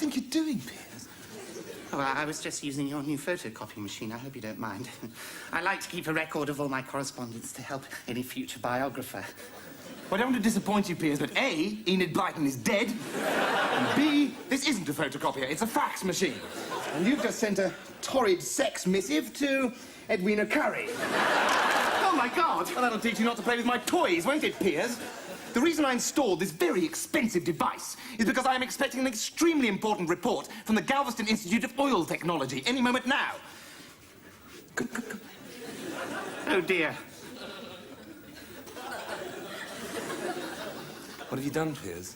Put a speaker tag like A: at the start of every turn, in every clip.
A: think you're doing, Piers?
B: Oh, I was just using your new photocopy machine. I hope you don't mind. I like to keep a record of all my correspondence to help any future biographer.
A: Well, I don't want to disappoint you, Piers, but A, Enid Blyton is dead, and B, this isn't a photocopier, it's a fax machine. And you've just sent a torrid sex missive to Edwina Curry.
B: Oh, my God!
A: Well, that'll teach you not to play with my toys, won't it, Piers? The reason I installed this very expensive device is because I am expecting an extremely important report from the Galveston Institute of Oil Technology any moment now. Good.
B: Oh, dear.
A: What have you done, Piers?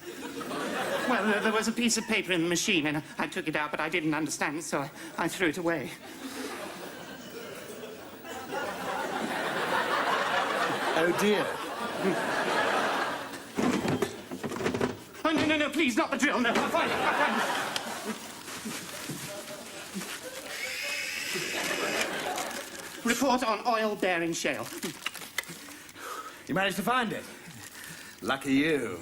B: Well, there was a piece of paper in the machine, and I took it out, but I didn't understand it, so I threw it away.
A: Oh, dear.
B: Oh, no, please, not the drill, no. I'll find it. Report on oil-bearing shale.
A: You managed to find it? Lucky you.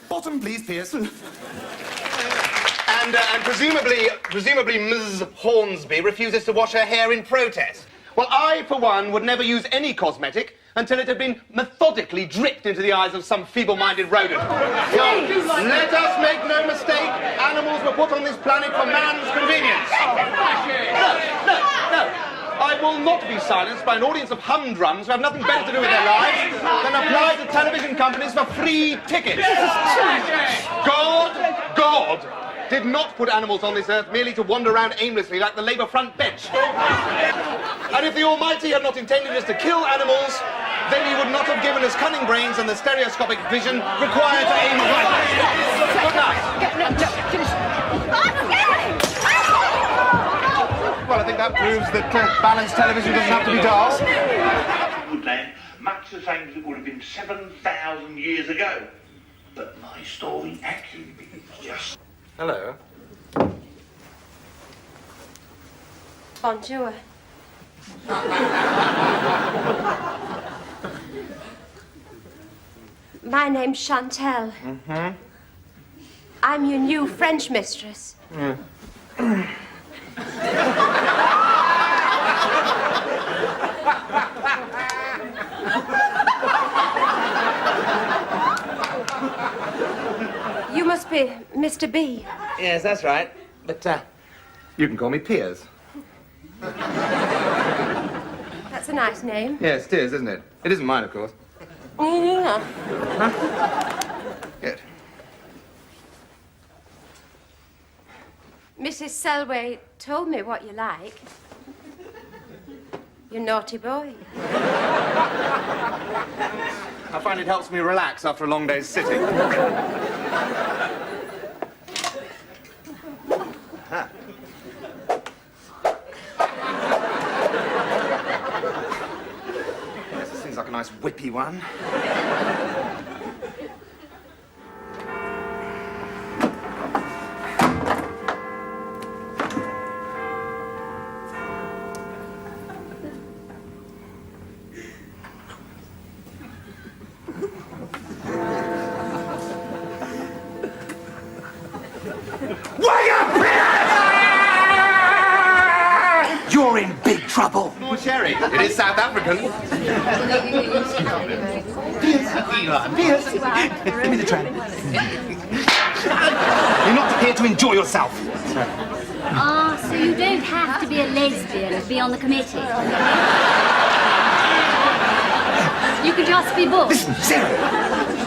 A: Bottom, please, Piers.
C: And presumably Ms. Hornsby refuses to wash her hair in protest. Well, I, for one, would never use any cosmetic until it had been methodically dripped into the eyes of some feeble-minded rodent. Now, let us make no mistake, animals were put on this planet for man's convenience. No. I will not be silenced by an audience of humdrums who have nothing better to do with their lives than apply to television companies for free tickets. God did not put animals on this earth merely to wander around aimlessly like the Labour front bench. And if the Almighty had not intended us to kill animals, then he would not have given us cunning brains and the stereoscopic vision required to aim right. Good night. Well, I think that proves that balanced television doesn't have to be dull.
D: Woodland, much the same as it would have been 7,000 years ago. But my story actually begins just...
A: Hello.
E: Bonjour. My name's Chantal.
A: Mm-hmm.
E: I'm your new French mistress. You must be Mr. B.
C: Yes, that's right. But, you can call me Piers.
E: That's a nice name.
C: Yes, it is, isn't it? It isn't mine, of course.
E: Yeah.
C: Good.
E: Mrs. Selway told me what you like. You naughty boy.
C: I find it helps me relax after a long day's sitting. Yes, this seems like a nice whippy one.
A: You're in big trouble.
C: More sherry. It is South African.
A: Piers, give me the tram. You're not here to enjoy yourself.
F: Ah, so you don't have to be a lesbian to be on the committee. You could just be booked.
A: Listen, Sarah.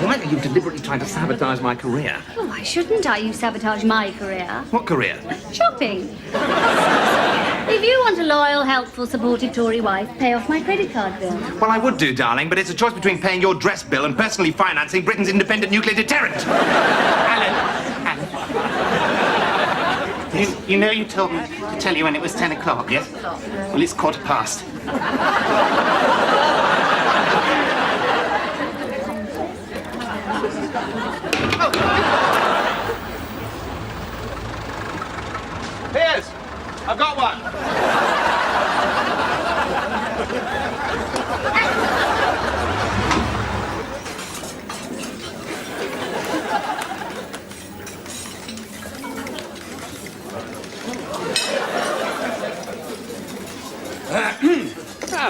A: Why are you deliberately trying to sabotage my career?
F: Oh, why shouldn't I? You sabotage my career.
A: What career?
F: Shopping. If you want a loyal, helpful, supportive Tory wife, pay off my credit card bill.
A: Well, I would do, darling, but it's a choice between paying your dress bill and personally financing Britain's independent nuclear deterrent.
B: Alan. You know you told me to tell you when it was 10 o'clock?
A: Yes?
B: Well, it's 1:15.
C: Piers, I've got one.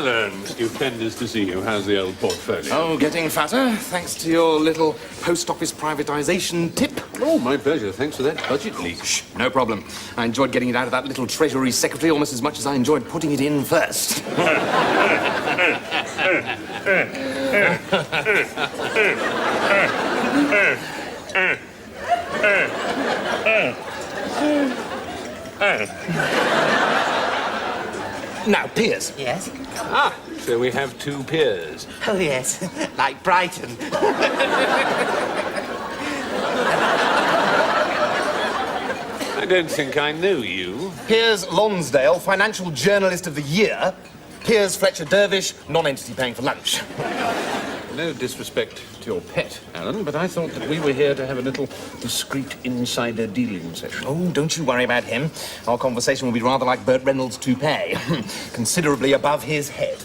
G: Alan, stupendous to see you. How's the old portfolio?
A: Oh, getting fatter, thanks to your little post office privatisation tip.
G: Oh, my pleasure. Thanks for that budget leak.
A: Shh, no problem. I enjoyed getting it out of that little Treasury Secretary almost as much as I enjoyed putting it in first. Now, Piers.
B: Yes?
G: Ah, so we have two peers.
B: Oh, yes. Like Brighton.
G: I don't think I know you.
A: Piers Lonsdale, Financial Journalist of the Year. Piers Fletcher Dervish, non-entity paying for lunch.
G: No disrespect to your pet, Alan, but I thought that we were here to have a little discreet insider dealing session.
A: Oh, don't you worry about him. Our conversation will be rather like Burt Reynolds' toupee. Considerably above his head.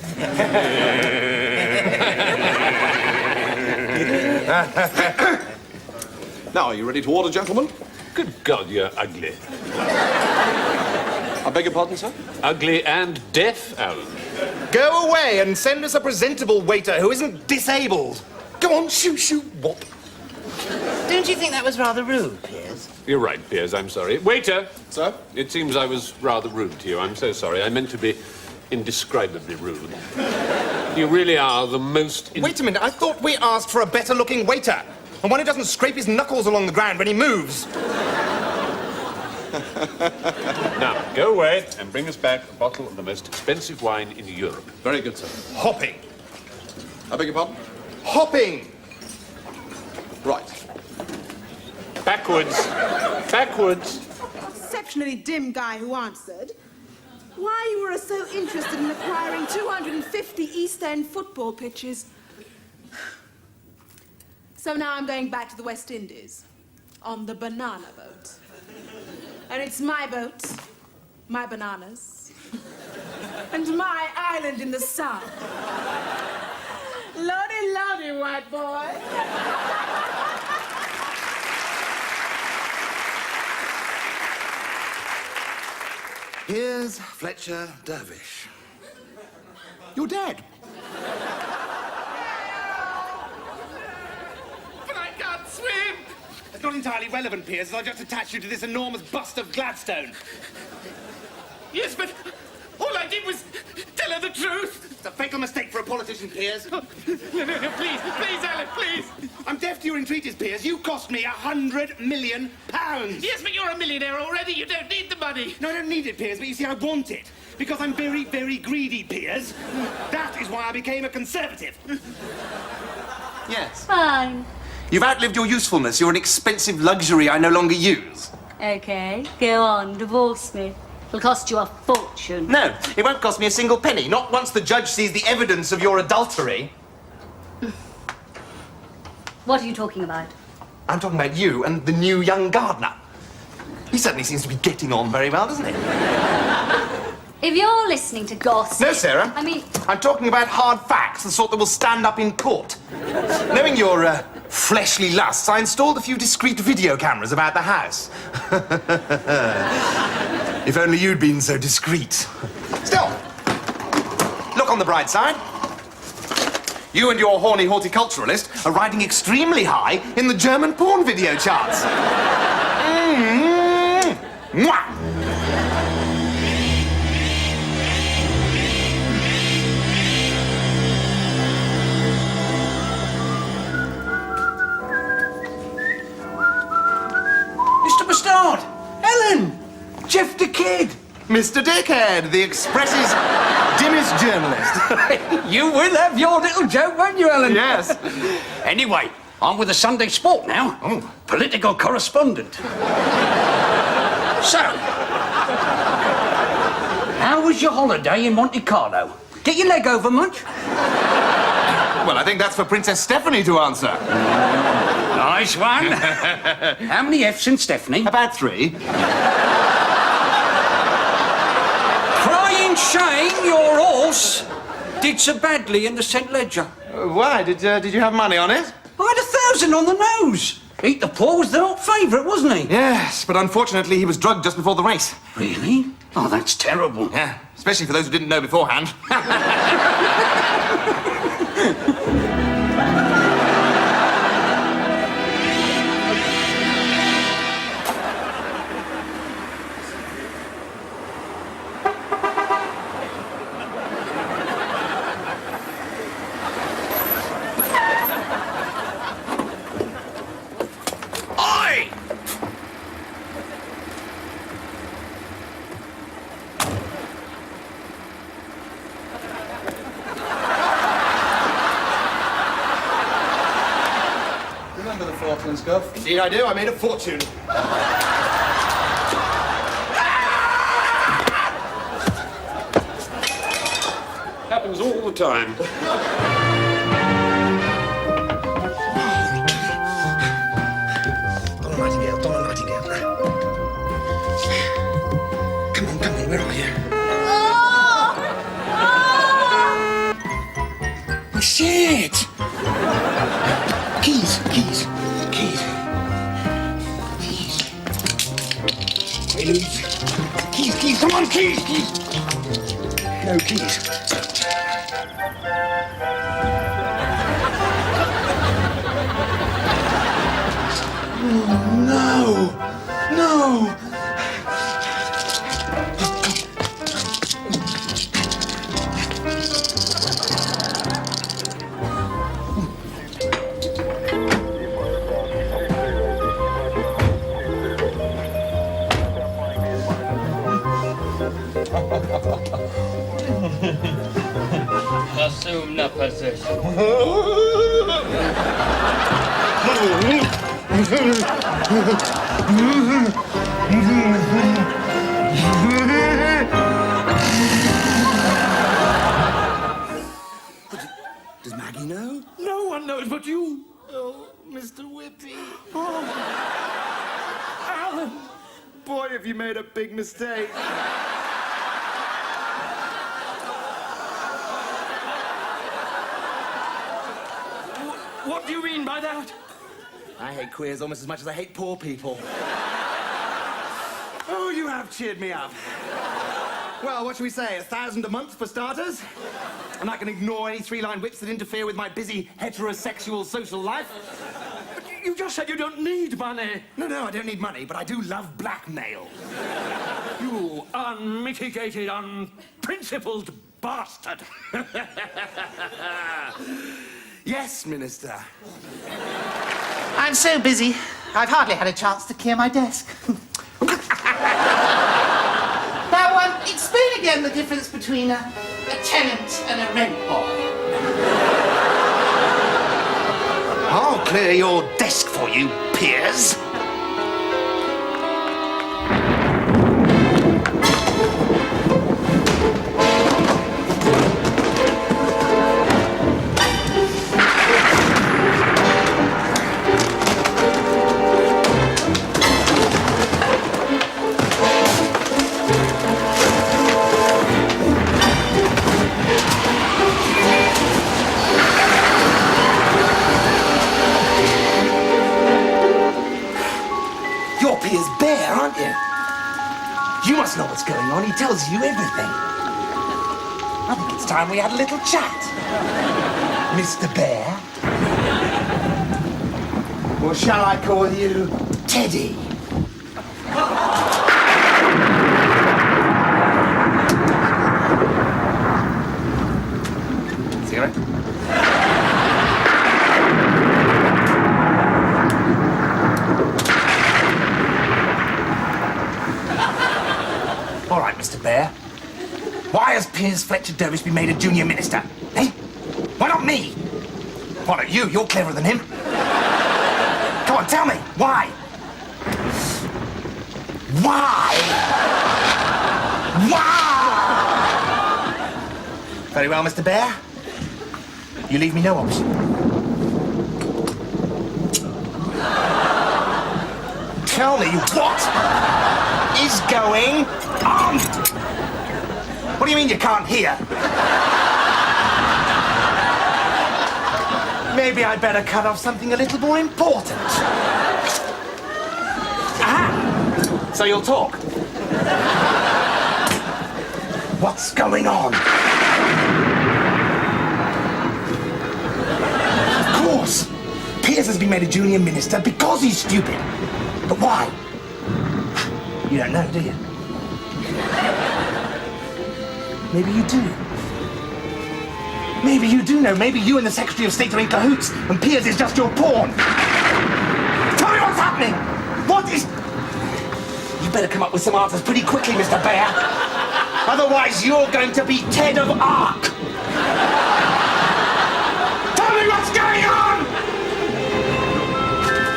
H: Now, are you ready to order, gentlemen?
G: Good God, you're ugly.
H: I beg your pardon, sir?
G: Ugly and deaf, Alan.
A: Go away and send us a presentable waiter who isn't disabled. Go on, shoo, whop.
B: Don't you think that was rather rude, Piers?
G: You're right, Piers, I'm sorry. Waiter!
H: Sir?
G: It seems I was rather rude to you. I'm so sorry. I meant to be indescribably rude. You really are the most...
A: Wait a minute, I thought we asked for a better-looking waiter. And one who doesn't scrape his knuckles along the ground when he moves.
G: Now, go away and bring us back a bottle of the most expensive wine in Europe.
H: Very good, sir.
A: Hopping.
H: I beg your pardon?
A: Hopping.
H: Right.
G: Backwards. Backwards.
I: Exceptionally dim guy who answered why you were so interested in acquiring 250 East End football pitches. So now I'm going back to the West Indies on the banana boat. And it's my boat, my bananas, and my island in the sun. Lordy, lordy, white boy.
A: Piers Fletcher Dervish. You're dead.
C: But I can't swim! It's not entirely relevant, Piers, as I've just attached you to this enormous bust of Gladstone. Yes, but all I did was tell her the truth. It's a fatal mistake for a politician, Piers. No, please, Alan, please. I'm deaf to your entreaties, Piers. You cost me £100 million. Yes, but you're a millionaire already. You don't need the money. No, I don't need it, Piers, but you see, I want it. Because I'm very, very greedy, Piers. That is why I became a Conservative.
A: Yes.
F: Fine.
A: You've outlived your usefulness. You're an expensive luxury I no longer use.
F: Okay, go on, divorce me. It'll cost you a fortune.
A: No, it won't cost me a single penny. Not once the judge sees the evidence of your adultery.
F: What are you talking about?
A: I'm talking about you and the new young gardener. He certainly seems to be getting on very well, doesn't he?
F: If you're listening to gossip...
A: No, Sarah.
F: I mean...
A: I'm talking about hard facts, the sort that will stand up in court. Knowing your fleshly lusts, I installed a few discreet video cameras about the house. If only you'd been so discreet. Still, look on the bright side. You and your horny horticulturalist are riding extremely high in the German porn video charts. Mwah!
J: Mr. Bastard! Ellen! Jeff the Kid!
A: Mr. Dickhead, the Express's dimmest journalist.
J: You will have your little joke, won't you, Ellen?
A: Yes.
J: Anyway, I'm with the Sunday Sport now.
A: Oh.
J: Political correspondent. So, how was your holiday in Monte Carlo? Get your leg over much?
A: Well, I think that's for Princess Stephanie to answer.
J: Nice one. How many F's in Stephanie?
A: About 3.
J: Crying shame, your horse did so badly in the St. Ledger.
A: Why? Did you have money on it?
J: I had 1,000 on the nose. Eat the Poor was the hot favourite, wasn't he?
A: Yes, but unfortunately he was drugged just before the race.
J: Really? Oh, that's terrible.
A: Yeah, especially for those who didn't know beforehand.
H: Remember the Falklands, Gov?
A: Indeed I do. I made a fortune.
G: Happens all the time.
A: Donna Nightingale, Donna Nightingale. Come on, where are you? Oh, shit! Keys. Keys, come on, keys! No keys. No!
K: Assume the position.
A: Does Maggie know?
K: No one knows but you.
A: Oh, Mr. Whippy.
K: Alan.
A: Boy, have you made a big mistake.
K: What do you mean by that?
A: I hate queers almost as much as I hate poor people. Oh, you have cheered me up. Well, what should we say? $1,000 a month for starters? And I can ignore any three-line whips that interfere with my busy heterosexual social life.
K: You just said you don't need money.
A: No, I don't need money, but I do love blackmail.
K: You unmitigated, unprincipled bastard.
A: Yes, Minister.
B: I'm so busy, I've hardly had a chance to clear my desk. Now, explain again the difference between a tenant and a rent boy.
A: I'll clear your desk for you, Piers. You're Piers Bear, aren't you? You must know what's going on. He tells you everything. I think it's time we had a little chat. Mr. Bear? Or shall I call you Teddy? Cigarette? All right, Mr. Bear. Why has Piers Fletcher Dervish been made a junior minister? Eh? Why not me? Why not you? You're cleverer than him. Come on, tell me. Why? Why? Very well, Mr. Bear. You leave me no option. Tell me what is going on? What do you mean you can't hear? Maybe I'd better cut off something a little more important. Ah! So you'll talk? What's going on? Of course! Piers has been made a junior minister because he's stupid. But why? You don't know, do you? Maybe you do. Maybe you do know. Maybe you and the Secretary of State are in cahoots, and Piers is just your pawn. Tell me what's happening! What is... You better come up with some answers pretty quickly, Mr. Bear. Otherwise, you're going to be Ted of Arc. Tell me what's going on!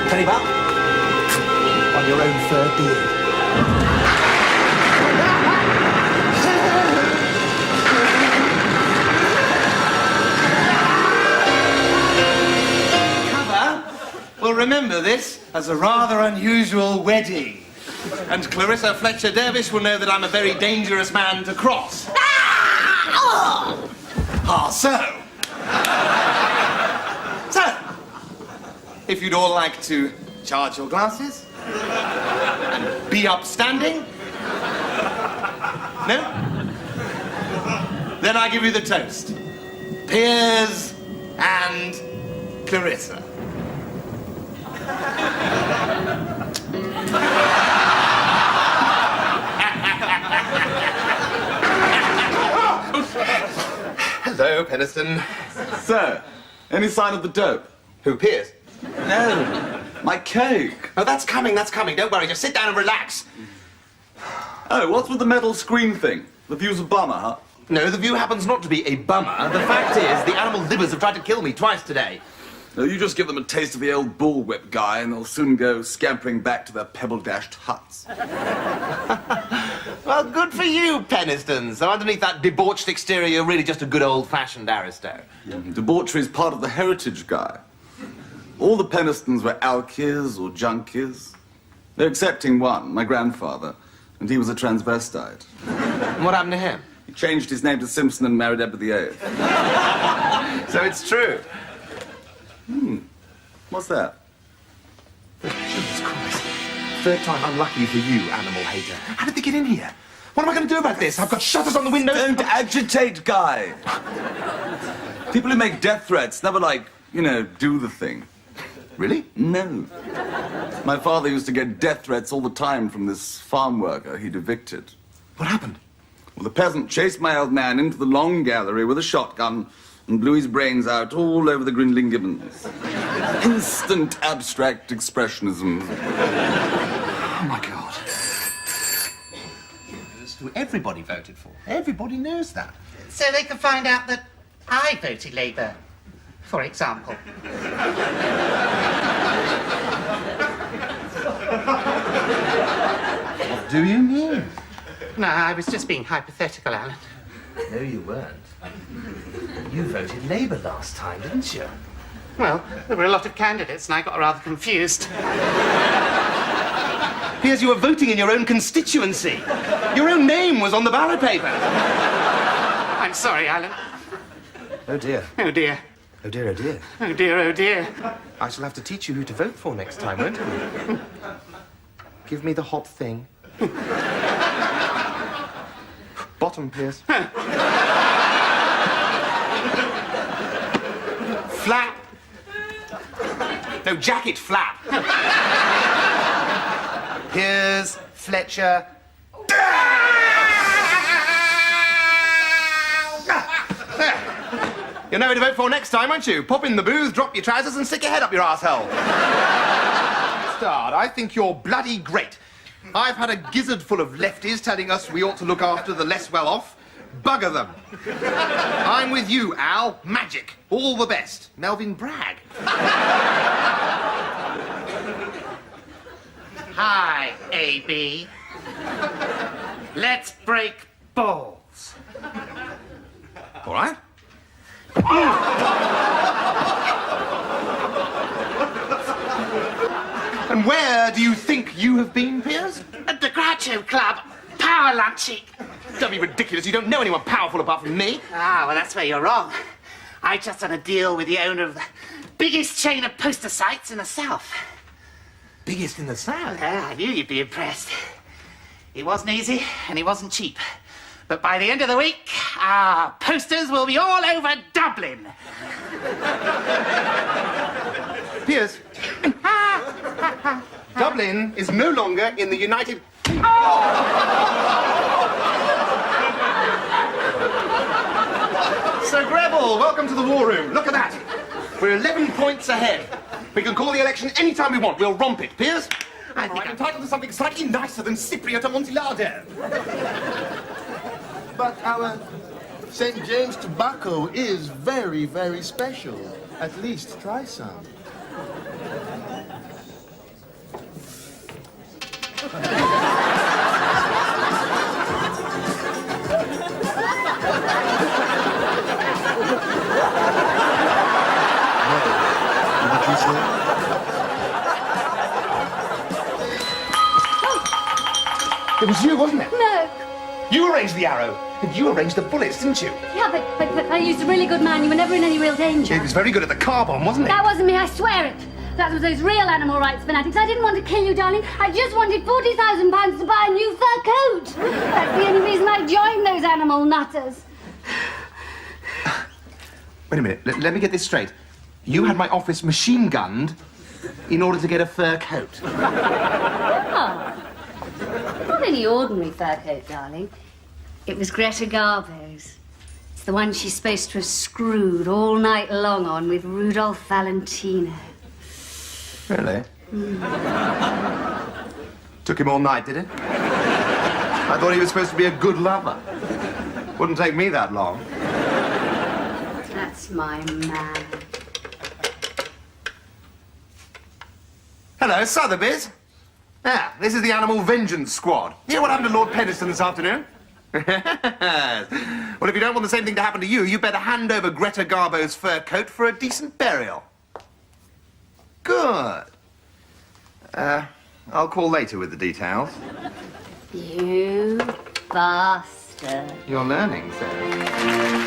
A: Very well. On your own fur beard. Well, remember this as a rather unusual wedding. And Clarissa Fletcher Dervish will know that I'm a very dangerous man to cross. So. If you'd all like to charge your glasses and be upstanding. No? Then I give you the toast. Piers and Clarissa. Hello, Penniston.
L: So, any sign of the dope?
A: Who, Piers?
L: No, my cake.
A: Oh, that's coming, that's coming. Don't worry, just sit down and relax.
L: Oh, what's with the metal screen thing? The view's a bummer, huh?
A: No, the view happens not to be a bummer. The fact is, the animal livers have tried to kill me twice today.
L: No, you just give them a taste of the old bullwhip guy and they'll soon go scampering back to their pebble-dashed huts.
A: Well, good for you, Penniston. So underneath that debauched exterior, you're really just a good old-fashioned aristo.
L: Debauchery is part of the heritage, Guy. All the Pennistons were alkies or junkies. They're excepting one, my grandfather, and he was a transvestite.
A: And what happened to him?
L: He changed his name to Simpson and married Edward VIII.
A: So it's true.
L: What's that?
A: Jesus Christ. Third time unlucky for you, animal hater. How did they get in here? What am I going to do about this? I've got shutters on the windows.
L: Don't agitate, Guy. People who make death threats never, do the thing.
A: Really?
L: No. My father used to get death threats all the time from this farm worker he'd evicted.
A: What happened?
L: Well, the peasant chased my old man into the long gallery with a shotgun and blew his brains out all over the Grinlingaments. Instant abstract expressionism.
A: Oh, my God. It's who everybody voted for. Everybody knows that.
B: So they can find out that I voted Labour, for example.
A: What do you mean?
B: No, I was just being hypothetical, Alan.
A: No, you weren't. You voted Labour last time, didn't you?
B: Well, there were a lot of candidates and I got rather confused.
A: Piers, you were voting in your own constituency. Your own name was on the ballot paper.
B: I'm sorry, Alan.
A: Oh, dear.
B: Oh, dear.
A: Oh, dear, oh, dear.
B: Oh, dear, oh, dear.
A: I shall have to teach you who to vote for next time, won't I? Give me the hot thing. Bottom, Piers. Flap. No, jacket flap. Piers, Fletcher. You'll know who to vote for next time, won't you? Pop in the booth, drop your trousers, and stick your head up your arsehole. Stard, I think you're bloody great. I've had a gizzard full of lefties telling us we ought to look after the less well-off. Bugger them. I'm with you, Al. Magic. All the best. Melvin Bragg.
B: Hi, AB. Let's break balls.
A: All right. And where do you think you have been, Piers?
B: At the Groucho Club, power lunching.
A: Don't be ridiculous. You don't know anyone powerful apart from me.
B: Ah, well, that's where you're wrong. I just done a deal with the owner of the biggest chain of poster sites in the South.
A: Biggest in the South?
B: Yeah, I knew you'd be impressed. It wasn't easy, and it wasn't cheap. But by the end of the week, our posters will be all over Dublin.
C: Piers, Dublin is no longer in the United... Sir Greville, welcome to the war room. Look at that. We're 11 points ahead. We can call the election any time we want. We'll romp it. Piers?
A: I'm entitled to something slightly nicer than Cypriot Amontillado.
M: But our St. James tobacco is very, very special. At least try some. What did you say?
C: It was you, wasn't it?
F: No.
C: You arranged the arrow. And you arranged the bullets, didn't you?
F: Yeah, but I used a really good man. You were never in any real danger.
C: It was very good at the car bomb, wasn't it?
F: That wasn't me, I swear it. That was those real animal rights fanatics. I didn't want to kill you, darling. I just wanted £40,000 to buy a new fur coat. That's the only reason I joined those animal nutters.
C: Wait a minute. Let me get this straight. You had my office machine gunned in order to get a fur coat.
F: Oh. Not any ordinary fur coat, darling. It was Greta Garbo's. It's the one she's supposed to have screwed all night long on with Rudolph Valentino.
C: Really? Took him all night, did it? I thought he was supposed to be a good lover. Wouldn't take me that long.
F: That's my man.
C: Hello, Sotheby's. Ah, this is the Animal Vengeance Squad. Hear what happened to Lord Penniston this afternoon? Well, if you don't want the same thing to happen to you, you better hand over Greta Garbo's fur coat for a decent burial. Good. I'll call later with the details.
F: You bastard.
C: You're learning, Sarah.